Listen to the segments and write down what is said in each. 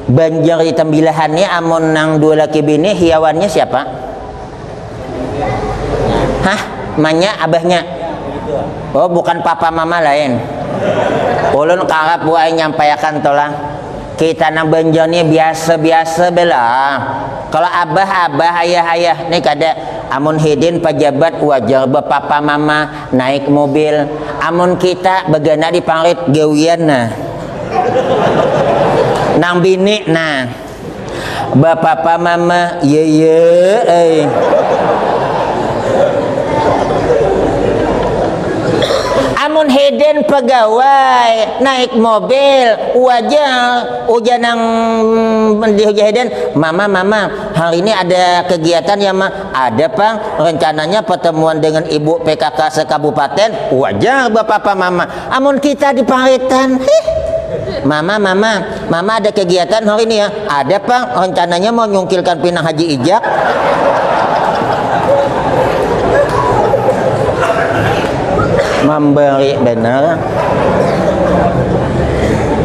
banjir di tembilahannya amun nang dua laki bini hiawannya siapa? Hah? Manya abahnya? Oh bukan papa mama lain. Ulun karap buai nyampaikan tolang kita nang banjirnya biasa-biasa bela. Kalau abah ayah nih kada amun hidin pejabat wajar bapapa mama naik mobil, amun kita begana dipanggil gawian nah nang bini nah bapapa mama ye amun hidin pegawai naik mobil wajar ujan nang dihujahidin mama hari ini ada kegiatan ya ma ada pang rencananya pertemuan dengan ibu PKK sekabupaten wajar bapak mama amun kita diparitan mama ada kegiatan hari ini ya ada pang rencananya mau nyungkilkan pinang haji ijak memberi benar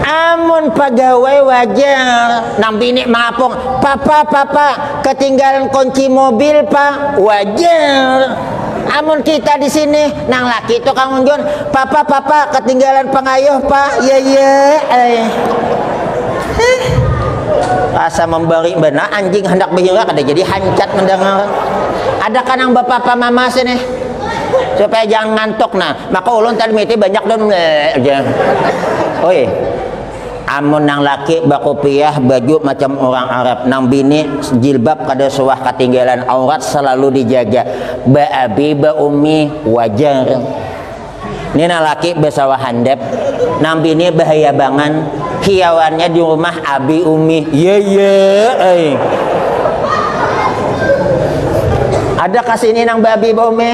amun pegawai wajar nang bini mengapung papa ketinggalan kunci mobil pak wajar amun kita di sini nang laki itu Kang Unjun papa ketinggalan pengayuh pak ya rasa memberi benar anjing hendak bergerak ada jadi hancat mendengar ada kan yang bapak mama sini supaya jangan ngantuk nah maka ulun tadi miti banyak don aja oi amun nang laki bakopiah baju macam orang Arab nang bini jilbab kada suah ketinggalan aurat selalu dijaga ba abi ba umi wajar ini nang laki besawah handap nang bini bahaya bangan hiawannya di rumah abi umi ye ada kasih ini nang babi ba umi